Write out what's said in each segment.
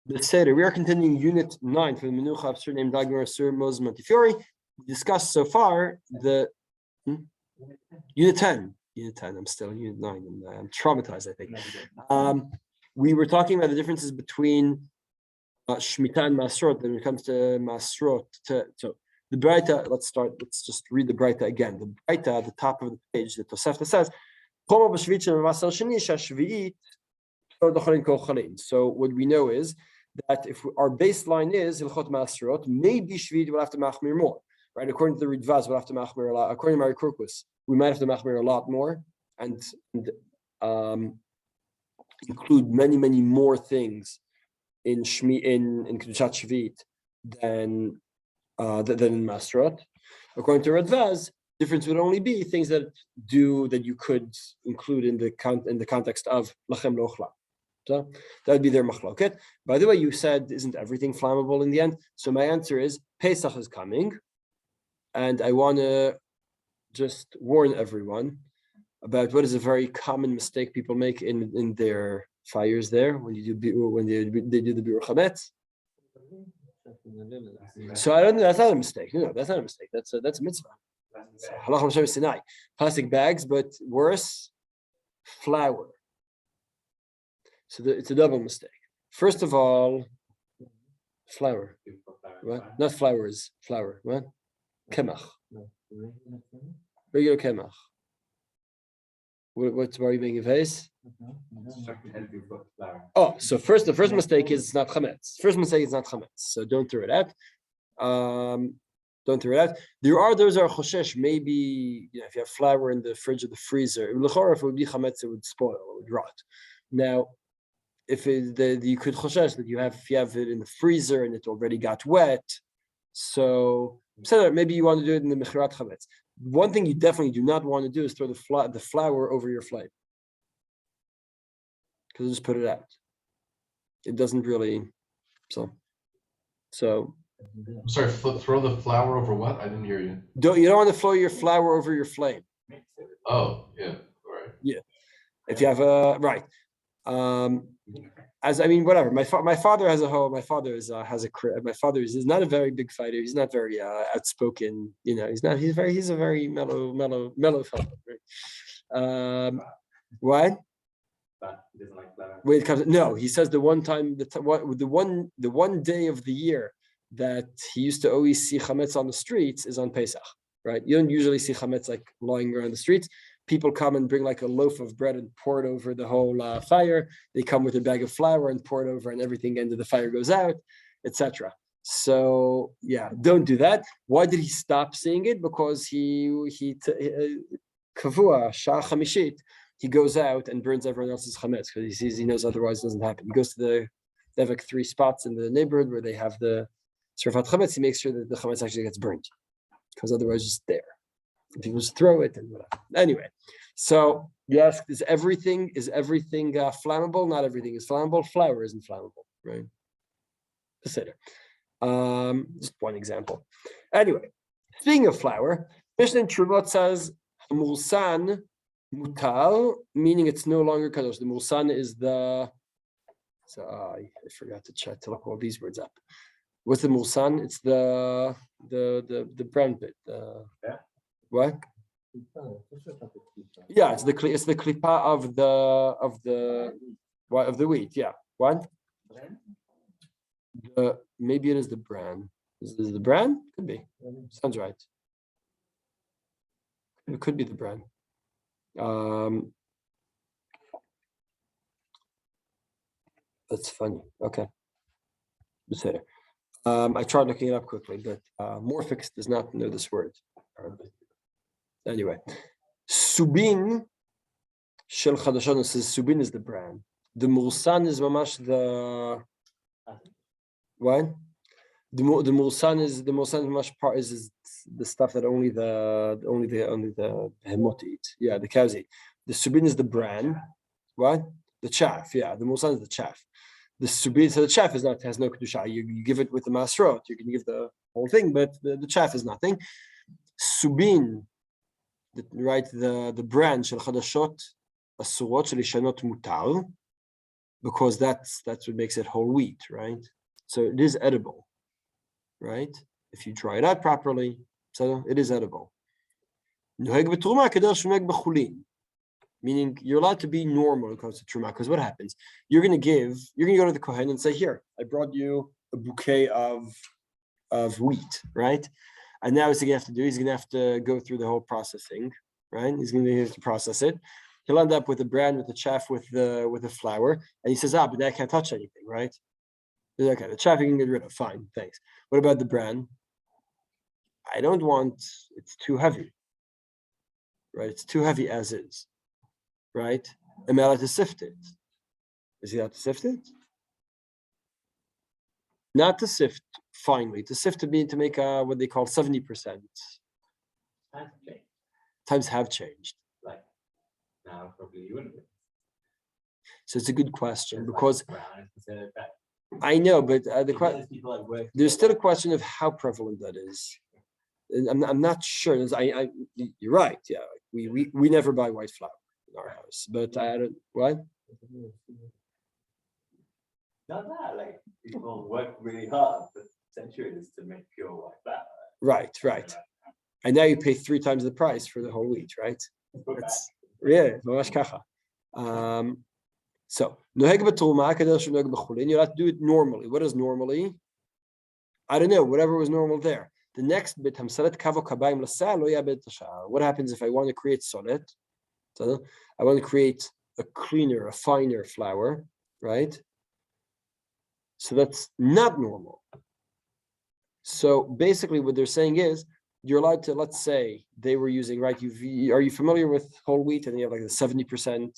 The Seder. We are continuing Unit 9 for the Menucha of Surname Dagmar Sur Moses Montefiore. We discussed so far the Unit 10. Unit 10. I'm still in Unit 9 and I'm traumatized, I think. We were talking about the differences between Shmita and Masrot. When it comes to Masrot, so the Braita, let's just read the Braita again. The Braita at the top of the page, the Tosefta says, so what we know is that if our baseline is Hilchot Masrot, maybe Shvit will have to machmir more, right? According to the Ridvaz, we'll have to machmir a lot. According to Mari Kurkus, we might have to machmir a lot more and include many more things in Kedushat Shvit than in Masrot. According to Ridvaz, difference would only be things that you could include in the context of Lachem Lochla. So that would be their machloket. By the way, you said, isn't everything flammable in the end? So my answer is Pesach is coming, and I want to just warn everyone about what is a very common mistake people make in their fires there when they do the Biur Chametz. So I don't know. That's not a mistake. No, that's not a mistake. That's a mitzvah. Halach Moshe Sinai. Plastic bags, but worse, flour. So it's a double mistake. First of all, flour. What? Not flowers, flour. What? Kemach. Regular kemach. Why are you making a face? Oh, so the first mistake is not chametz. First mistake is not chametz. So don't throw it out. Don't throw it out. Those are choshesh. Maybe if you have flour in the fridge or the freezer, if it would be chametz, it would spoil, it would rot. Now, if you could choshesh that if you have it in the freezer and it already got wet, so maybe you want to do it in the mechirat chametz. One thing you definitely do not want to do is throw the flour over your flame, because just put it out. It doesn't really. So. I'm sorry. Throw the flour over what? I didn't hear you. You don't want to throw your flour over your flame. Oh yeah, right. Yeah, if you have right. Whatever. My father has a home. My father has a crib. My father is not a very big fighter. He's not very outspoken. He's not. He's a very mellow fellow. Right? What? He doesn't like flour. When it comes, no, he says the one time, the one day of the year that he used to always see chametz on the streets is on Pesach. Right? You don't usually see chametz like lying around the streets. People come and bring like a loaf of bread and pour it over the whole fire. They come with a bag of flour and pour it over, and everything into the fire goes out, etc. So don't do that. Why did he stop seeing it? Because kavua shah chamishit, he goes out and burns everyone else's chametz because he knows otherwise it doesn't happen. He goes to they have like 3 spots in the neighborhood where they have the servat chametz. He makes sure that the chametz actually gets burnt because otherwise it's just there. People just throw it and whatever. Anyway, so you ask, is everything flammable? Not everything is flammable. Flour isn't flammable, right? Consider. Just one example. Anyway, speaking of flour, Mishnah in Truvot says mulsan mutal, meaning it's no longer kadosh. The mulsan is I forgot to look all these words up. What's the mulsan? It's the brown bit. What? Yeah, it's the klipa of the wheat. Yeah, what? Maybe it is the bran. Is it the bran? Could be. Sounds right. It could be the bran. That's funny. Okay. I tried looking it up quickly, but Morphix does not know this word. Anyway, Subin Shel Chadashon says Subin is the brand. The Mulsan is mamash the what? The Mulsan is mamash part is the stuff that only the hemot eat. Yeah, the cows eat. The Subin is the bran. What? The chaff. Yeah, the Mulsan is the chaff. The Subin, so the chaff has no kedusha. You give it with the masrot. You can give the whole thing, but the chaff is nothing. Subin. The branch של חדשות אסורות של ישנות מותר, because that's what makes it whole wheat, right? So it is edible, right? If you dry it out properly, so it is edible. Meaning you're allowed to be normal when it comes to truma, because what happens? You're gonna go to the kohen and say, here, I brought you a bouquet of wheat, right? And now what's he gonna have to do? He's gonna have to go through the whole processing, right? He's gonna have to process it. He'll end up with the bran, with the chaff, with the flour, and he says, but that can't touch anything, right? Okay, the chaff you can get rid of, fine, thanks. What about the bran? I don't want, it's too heavy, right? It's too heavy as is, right? Am I allowed to sift it? Is he allowed to sift it? Not to sift finely, to sift to make what they call 70%. Times have changed. Like now, probably you wouldn't. So it's a good question because I know, but there's still a question of how prevalent that is. And I'm not sure. You're right. Yeah, we never buy white flour in our house, but I don't what. Not that, like people work really hard for centuries to make pure white flour. Right. And now you pay 3 times the price for the whole wheat, right? That's kacha. So you have to do it normally. What is normally? I don't know. Whatever was normal there. The next bit, what happens if I want to create solet? So I want to create a cleaner, a finer flour, right? So that's not normal. So basically what they're saying is you're allowed to, let's say they were using, right? Are you familiar with whole wheat? And you have like the 70%,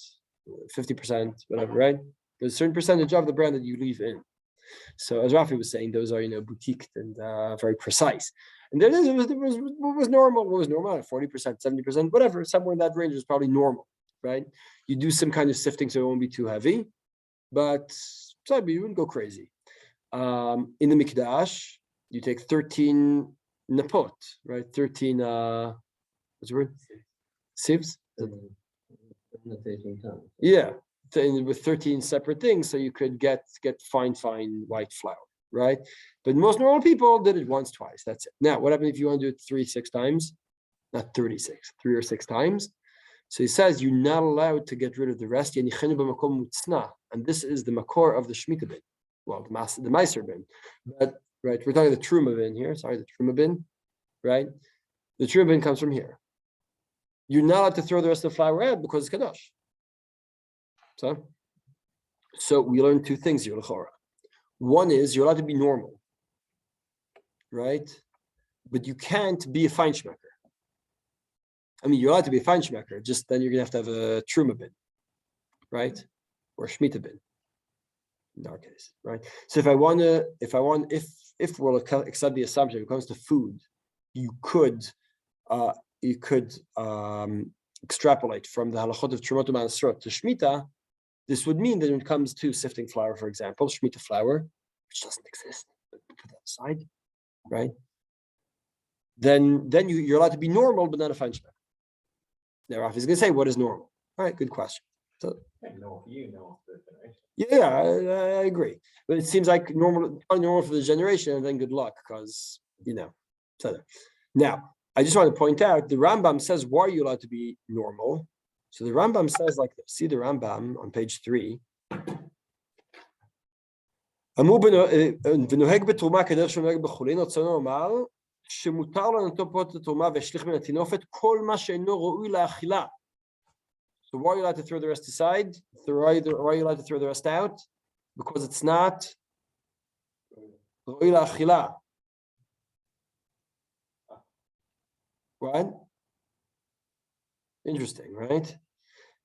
50%, whatever, right? There's a certain percentage of the brand that you leave in. So as Rafi was saying, those are, boutiqued and very precise. And there was normal, 40%, 70%, whatever, somewhere in that range is probably normal, right? You do some kind of sifting so it won't be too heavy, but you wouldn't go crazy. In the Mikdash, you take 13 napot, right? 13, what's the word? Sieves? Yeah, with 13 separate things, so you could get fine white flour, right? But most normal people did it once, twice. That's it. Now, what happens if you want to do it 6 times? Not 36, 3 or 6 times. So he says you're not allowed to get rid of the rest. And this is the makor of the Shmita bin. Well, the Meiser bin. But right, we're talking the Truma bin here. Sorry, the Truma bin, right? The Truma bin comes from here. You're not allowed to throw the rest of the flour out because it's kadosh. So we learned 2 things here, l'chora. One is you're allowed to be normal, right? But you can't be a feinschmecker. I mean, you're allowed to be a feinschmecker, just then you're gonna have a Truma bin, right? Or Shmita bin, in our case, right? So if we'll accept the assumption when it comes to food, you could extrapolate from the halachot of Trumot u'Maasrot to Shmita. This would mean that when it comes to sifting flour, for example, Shmita flour, which doesn't exist, but put that aside, right? Then you're allowed to be normal, but not a feinschmecker. Now, Rafi is going to say, what is normal? All right, good question. So, yeah, I agree. But it seems like normal for the generation, and then good luck, because, So now, I just want to point out, the Rambam says, why are you allowed to be normal? So the Rambam says like this. See the Rambam on page 3. שמותר לנטות לתרומה והשליך מן התינופת כל מה שאינו ראוי לאכילה. So why are you allowed to throw the rest aside? Why are you allowed to throw the rest out? Because it's not ראוי לאכילה. Right? Interesting, right?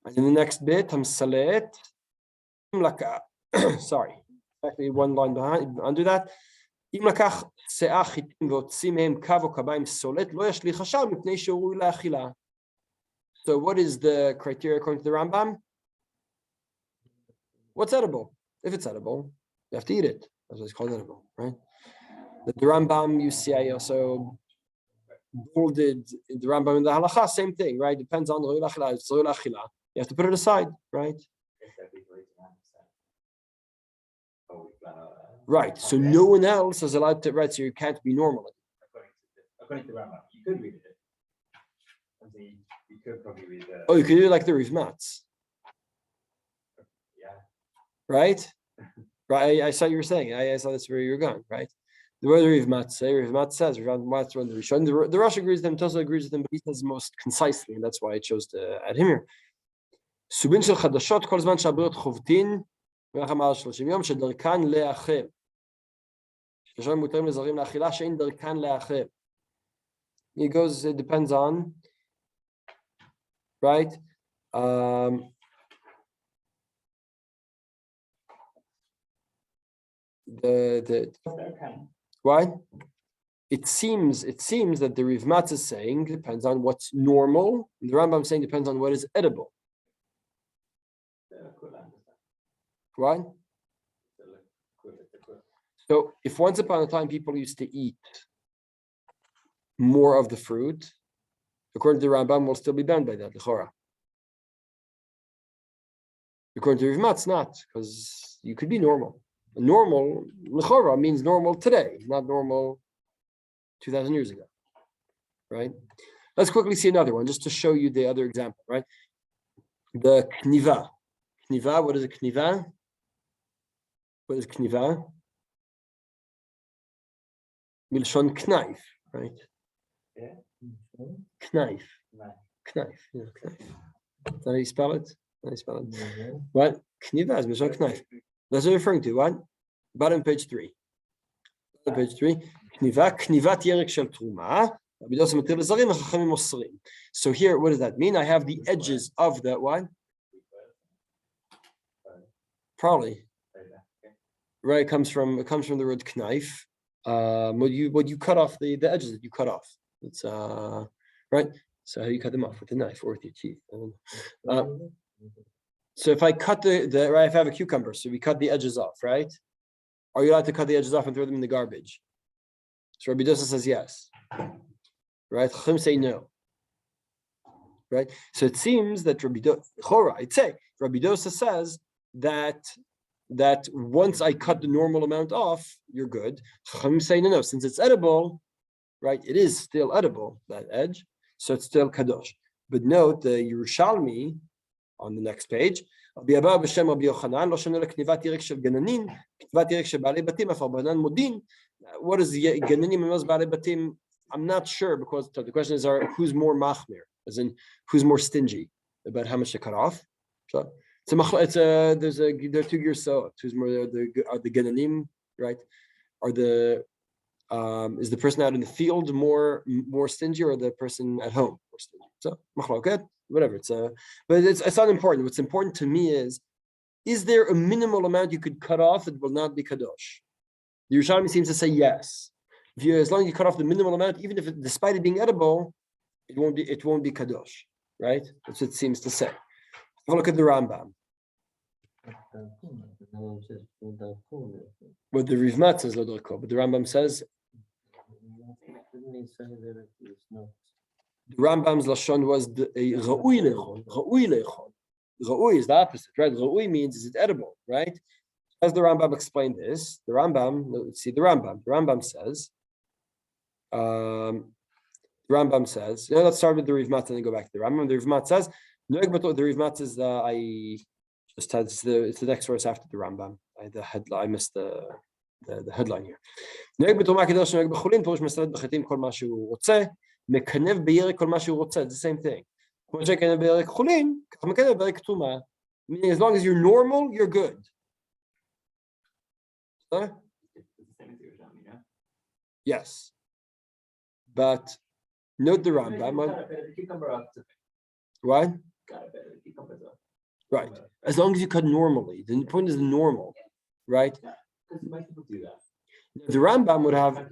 And in the next bit, hamsalet. Sorry, actually one line behind. Undo that. אם לקח שאה חיטים והוציא מהם קו או קביים סולת, לא ישליך השאר מפני שהוא ראוי לאכילה. So what is the criteria according to the Rambam? What's edible? If it's edible, you have to eat it. That's what it's called edible, right? The Rambam, you see, I also bolded the Rambam in the halacha, same thing, right? Depends on the ro'il achila. It's ro'il achila. You have to put it aside, right? Right. So no one else is allowed to, right? So you can't be normal. According to Rambam, you could read it. And you could probably read it. Oh, you could do it like the Rivmatz, Yeah. right? Right. I saw you were saying. I saw that's where you were going, right? The word Rivmatz says, Rivmatz on the Rishon. The Rosh agrees with him, Tosa agrees with him, but he says most concisely, and that's why I chose to add him here. סובין של חדשות כל זמן שהבריות חובטין ורחם על 30 יום שדרכן לאחר. שלושה מותרים לזרים לאכילה שאין דרכן לאחר. It goes, it depends on, right? What? It seems that the Rivmatz is saying depends on what's normal. The Rambam is saying depends on what is edible. Right? So if once upon a time people used to eat more of the fruit, according to the Rambam, will still be bound by that, l'chora. According to Rivmatz, not, because you could be normal. Normal, l'chora, means normal today, not normal 2,000 years ago, right? Let's quickly see another one, just to show you the other example, right? The kniva. Kniva, what is a kniva? What is kniva? Milshon knife, right? Yeah. Knife. Knife. Yeah, knife. Is that how you spell it? How you spell it? What? Kniva is milshon knife. That's what you're referring to, what? Bottom page 3. Bottom page 3. Kniva, knivat yerek shel truma. So here, what does that mean? I have the edges of the what? Probably. Right, it comes from the word knife. What you cut off the edges that you cut off. It's right. So how do you cut them off? With a knife or with your teeth? So if I cut the right, if I have a cucumber, so we cut the edges off, right? Are you allowed to cut the edges off and throw them in the garbage? So Rabbi Dosa says yes. Right? Chacham say no. Right? So it seems that Rabbi Dosa says that once I cut the normal amount off, you're good. Chacham say no, since it's edible, right? It is still edible, that edge, so it's still kadosh. But note the Yerushalmi on the next page. What is Gananim and Baalei Batim? I'm not sure, because the question is, who's more machmir, as in who's more stingy about how much to cut off. So there are two gears. So who's more the Gananim, right? Are is the person out in the field more stingy, or the person at home more stingy? So machloket, whatever. But it's not important. What's important to me is there a minimal amount you could cut off that will not be kadosh? The Yerushalmi seems to say yes. As long as you cut off the minimal amount, even if despite it being edible, it won't be kadosh, right? That's what it seems to say. Have a look at the Rambam. What the Rivmatz says, but the Rambam says the Rambam's lashon was ra'ui lechol. Ra'ui lechol. Ra'ui is the opposite, right? Ra'ui means is it edible, right? As the Rambam explained this, let's see the Rambam. The Rambam says, let's start with the Rivmatz and then go back to the Rambam. The Rivmatz says, the Rivmatz is it's the next verse after the Rambam. I missed the headline here. It's the same thing. Meaning, as long as you're normal, you're good. Huh? Yes. But note the Rambam. What? Right. As long as you cut normally. The point is normal. Right? The Rambam would have.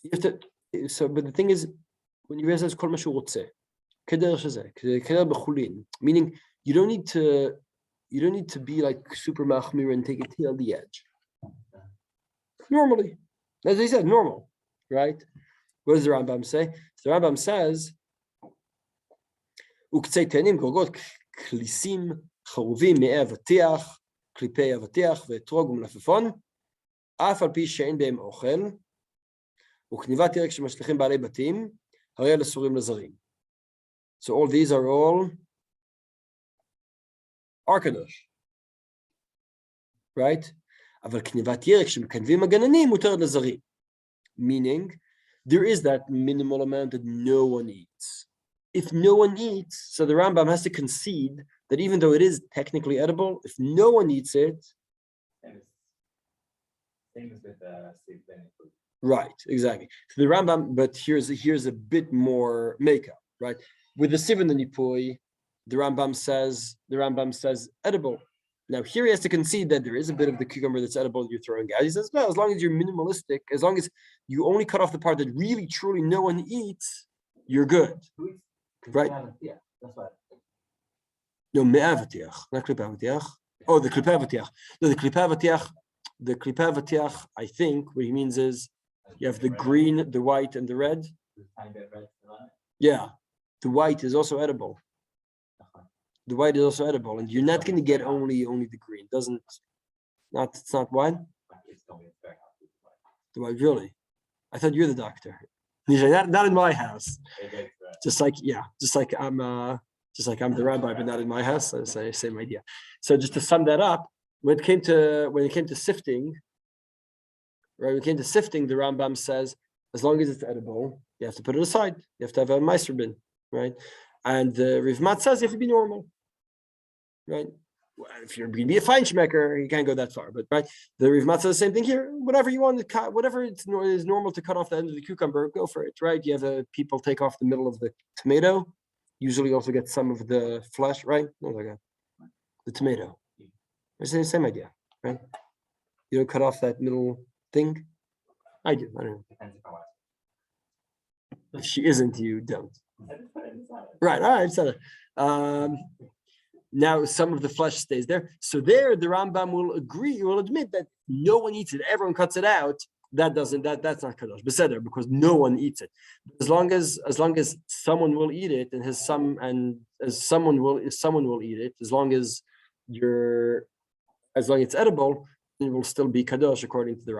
You have to. So, but the thing is, when you realize kol mashu rotze, meaning you don't need to be like super machmir and take it till the edge. Normally, as I said, normal, right? What does the Rambam say? The Rambam says, "Uktzei tenim gorgot klisim charuvim me'evatiach קליפי אבטיח ואתרוג ומלפפון, אף על פי שאין בהם אוכל, וכניבת ירק שמשליכים בעלי בתים, הרי אלה אסורים לזרים. So all these are all kadosh, right? אבל כניבת ירק שמקנבים הגננים מותרת לזרים. Meaning, there is that minimal amount that no one eats. If no one eats, so the Rambam has to concede that even though it is technically edible, if no one eats it, Same as with the Sifting. right, exactly. So the Rambam, but here's a bit more makeup, right? With the Sivan and Nipui, the Rambam says edible. Now here he has to concede that there is a bit of the cucumber that's edible that you're throwing out. He says, no, as long as you're minimalistic, as long as you only cut off the part that really, truly no one eats, you're good. Right? Yeah, that's what. No, me'avatiach, not klipavatiach. Oh, the klipavatiach. No, the klipavatiach, I think what he means is you have the green, the white, and the red. Yeah, the white is also edible. The white is also edible, and you're not going to get only the green. It's not white. The white, really? I thought you're the doctor. Not in my house. Just like I'm the rabbi, but not in my house. So same idea. So just to sum that up, when it came to sifting, right? When it came to sifting, the Rambam says as long as it's edible, you have to put it aside. You have to have a meiser bin, right? And the Rav Mat says you have to be normal, right? If you're going to be a feinschmecker, you can't go that far. But right, the Rav Mat says the same thing here. Whatever you want to cut, whatever is normal to cut off the end of the cucumber, go for it, right? You have people take off the middle of the tomato. Usually, also get some of the flesh, right? No, like the tomato. It's the same idea, right? You don't cut off that middle thing. I do. I don't know. If she isn't, you don't. Right. All right. So, now some of the flesh stays there. So there, the Rambam will admit that no one eats it. Everyone cuts it out. That's not kadosh. Beseder, because no one eats it. As long as someone will eat it, and someone will eat it, as long as it's edible, it will still be kadosh according to the Rambam.